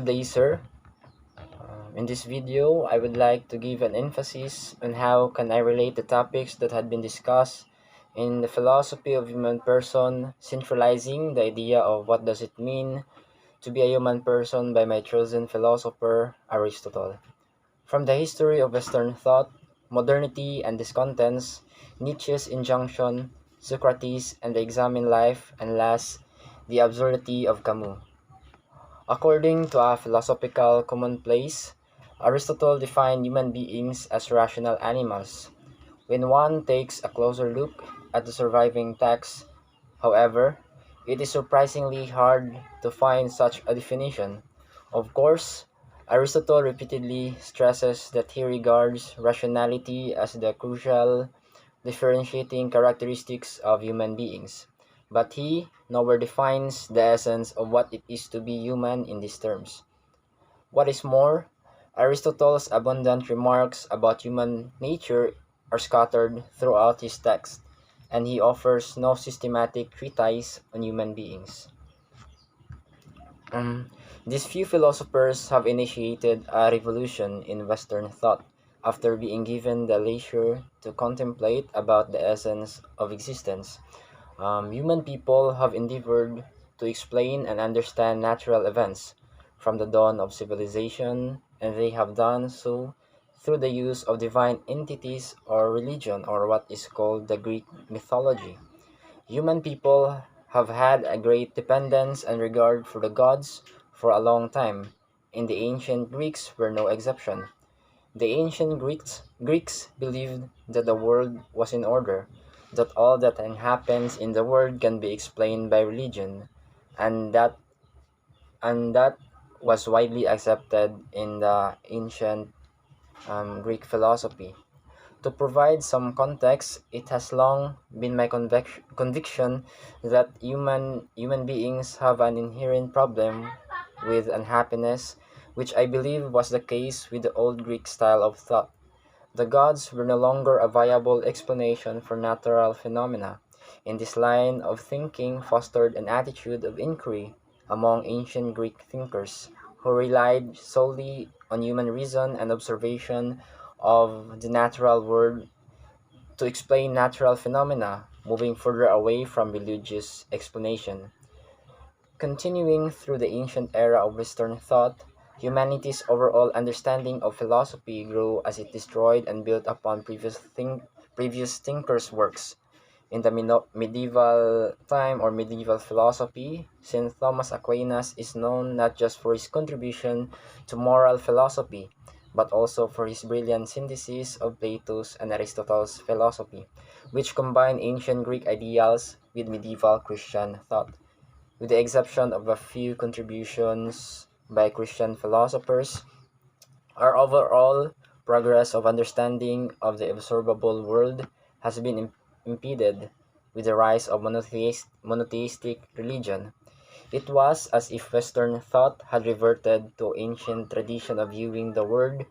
Good day, sir. In this video, I would like to give an emphasis on how can I relate the topics that had been discussed in the philosophy of human person, centralizing the idea of what does it mean to be a human person by my chosen philosopher, Aristotle. From the history of Western thought, modernity and discontents, Nietzsche's injunction, Socrates and the examine life, and last, the absurdity of Camus. According to a philosophical commonplace, Aristotle defined human beings as rational animals. When one takes a closer look at the surviving text, however, it is surprisingly hard to find such a definition. Of course, Aristotle repeatedly stresses that he regards rationality as the crucial differentiating characteristics of human beings, but he nowhere defines the essence of what it is to be human in these terms. What is more, Aristotle's abundant remarks about human nature are scattered throughout his text, and he offers no systematic treatise on human beings. These few philosophers have initiated a revolution in Western thought after being given the leisure to contemplate about the essence of existence. Human people have endeavored to explain and understand natural events from the dawn of civilization, and they have done so through the use of divine entities or religion, or what is called the Greek mythology. Human people have had a great dependence and regard for the gods for a long time, and the ancient Greeks were no exception. The ancient Greeks believed that the world was in order, that all that happens in the world can be explained by religion, and that was widely accepted in the ancient Greek philosophy. To provide some context, it has long been my conviction that human beings have an inherent problem with unhappiness, which I believe was the case with the old Greek style of thought. The gods were no longer a viable explanation for natural phenomena. In this line of thinking fostered an attitude of inquiry among ancient Greek thinkers, who relied solely on human reason and observation of the natural world to explain natural phenomena, moving further away from religious explanation. Continuing through the ancient era of Western thought, humanity's overall understanding of philosophy grew as it destroyed and built upon previous thinkers' works. In the medieval time or medieval philosophy, St. Thomas Aquinas is known not just for his contribution to moral philosophy, but also for his brilliant synthesis of Plato's and Aristotle's philosophy, which combine ancient Greek ideals with medieval Christian thought. With the exception of a few contributions by Christian philosophers, our overall progress of understanding of the observable world has been impeded with the rise of monotheistic religion. It was as if Western thought had reverted to ancient tradition of viewing the world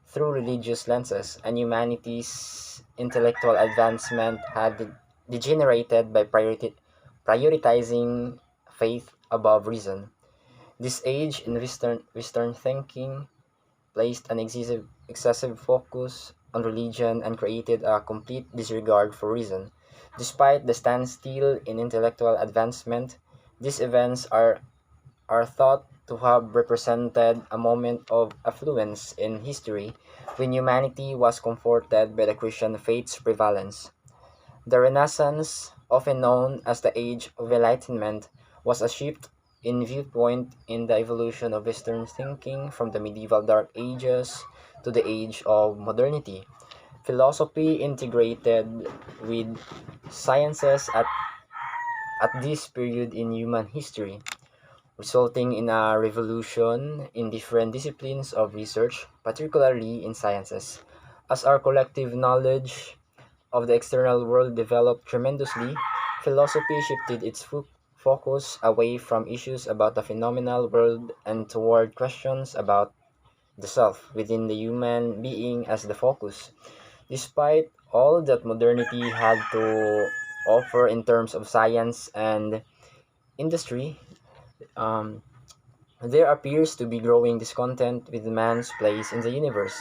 through religious lenses, and humanity's intellectual advancement had degenerated by prioritizing faith above reason. This age in Western thinking placed an excessive focus on religion and created a complete disregard for reason. Despite the standstill in intellectual advancement, these events are thought to have represented a moment of affluence in history when humanity was comforted by the Christian faith's prevalence. The Renaissance, often known as the Age of Enlightenment, was a shift in viewpoint in the evolution of Western thinking from the medieval Dark Ages to the age of modernity. Philosophy integrated with sciences at this period in human history, resulting in a revolution in different disciplines of research, particularly in sciences. As our collective knowledge of the external world developed tremendously, philosophy shifted its focus away from issues about the phenomenal world and toward questions about the self within the human being as the focus. Despite all that modernity had to offer in terms of science and industry, um, There appears to be growing discontent with man's place in the universe.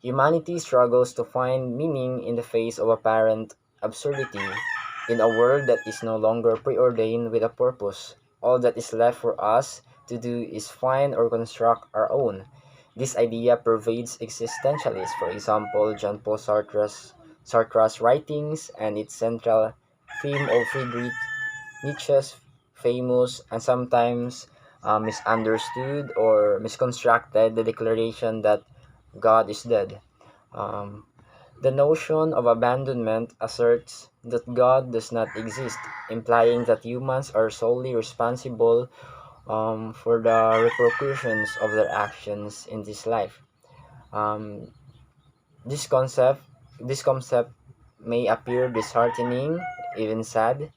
Humanity struggles to find meaning in the face of apparent absurdity. In a world that is no longer preordained with a purpose, all that is left for us to do is find or construct our own. This idea pervades existentialists, for example, Jean-Paul Sartre's writings and its central theme of Friedrich Nietzsche's famous and sometimes misunderstood or misconstructed the declaration that God is dead. Um, the notion of abandonment asserts that God does not exist, implying that humans are solely responsible for the repercussions of their actions in this life. Um, this concept, this concept may appear disheartening, even sad,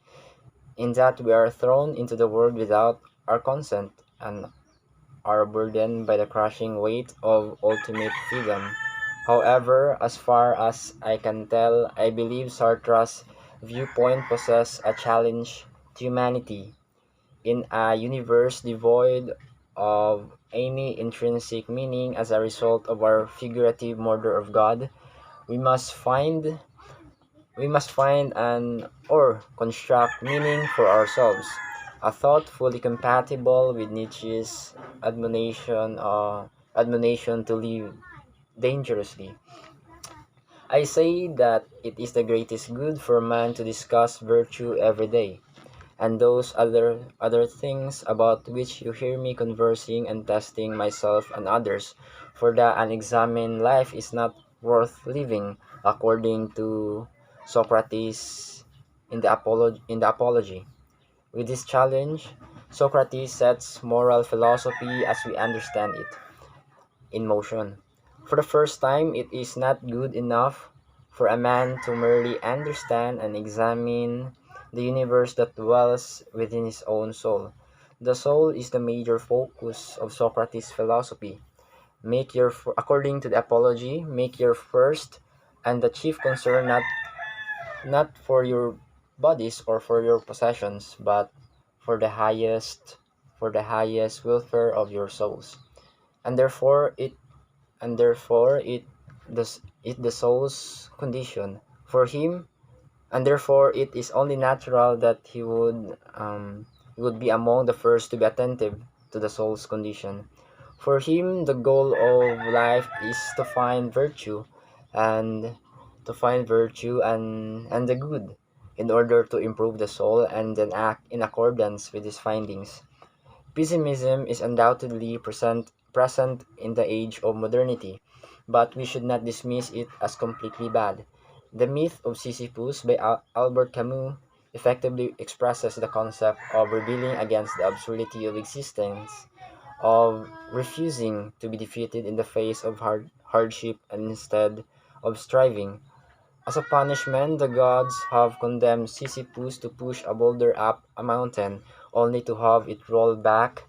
in that we are thrown into the world without our consent and are burdened by the crushing weight of ultimate freedom. However, as far as I can tell, I believe Sartre's viewpoint possesses a challenge to humanity. In a universe devoid of any intrinsic meaning as a result of our figurative murder of God, we must find we must find an or construct meaning for ourselves, a thought fully compatible with Nietzsche's admonition to live dangerously. I say that it is the greatest good for man to discuss virtue every day, and those other things about which you hear me conversing and testing myself and others, for the unexamined life is not worth living, according to Socrates in the Apology. With this challenge, Socrates sets moral philosophy as we understand it in motion. For the first time, it is not good enough for a man to merely understand and examine the universe that dwells within his own soul. The soul is the major focus of Socrates' philosophy. According to the Apology, make your first and the chief concern not for your bodies or for your possessions, but for the highest for the highest welfare of your souls. And therefore it the soul's condition for him, and therefore it is only natural that he would be among the first to be attentive to the soul's condition. For him, the goal of life is to find virtue and and the good in order to improve the soul and then act in accordance with his findings. Pessimism is undoubtedly present in the age of modernity, but we should not dismiss it as completely bad. The myth of Sisyphus by Albert Camus effectively expresses the concept of rebelling against the absurdity of existence, of refusing to be defeated in the face of hardship and instead of striving. As a punishment, the gods have condemned Sisyphus to push a boulder up a mountain, only to have it roll back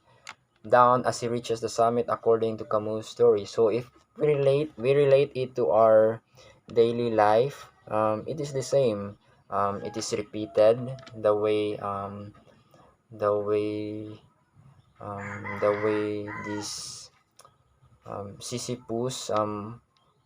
down as he reaches the summit according to Camus' story. So if we relate it to our daily life, it is the same. It is repeated the way the way this Sisyphus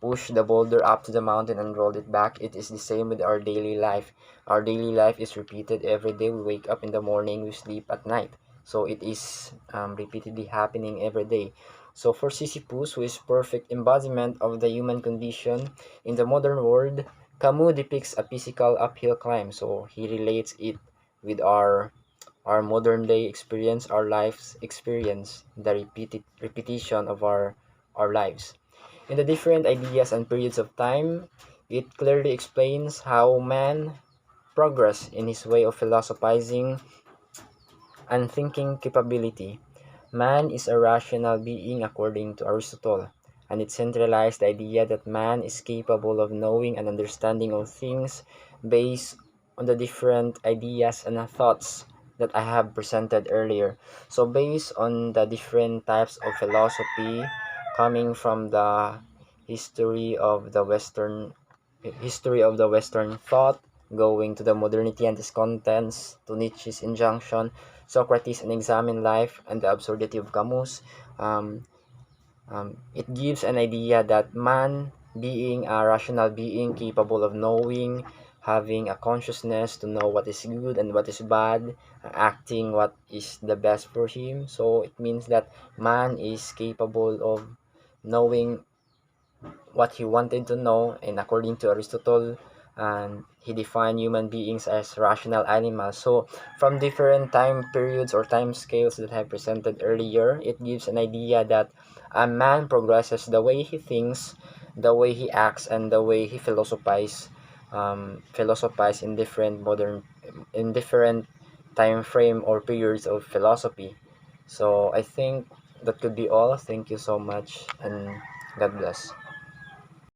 pushed the boulder up to the mountain and rolled it back. It is the same with our daily life. Our daily life is repeated every day. We wake up in the morning, we sleep at night. So it is repeatedly happening every day. So for Sisyphus, who is perfect embodiment of the human condition in the modern world, Camus depicts a physical uphill climb. So he relates it with our modern day experience, our life's experience, the repetition of our lives. In the different ideas and periods of time, it clearly explains how man progressed in his way of philosophizing and thinking capability. Man is a rational being according to Aristotle, and it centralized the idea that man is capable of knowing and understanding all things based on the different ideas and thoughts that I have presented earlier. So based on the different types of philosophy coming from the history of the Western thought, going to the modernity and its contents, to Nietzsche's injunction. Socrates and examine life and the absurdity of Camus. Um, it gives an idea that man, being a rational being capable of knowing, having a consciousness to know what is good and what is bad, acting what is the best for him. So it means that man is capable of knowing what he wanted to know, and according to Aristotle, and he defined human beings as rational animals. So from different time periods or time scales that I presented earlier, it gives an idea that a man progresses the way he thinks, the way he acts, and the way he philosophize in different time frame or periods of philosophy. So I think that could be all. Thank you so much, and God bless.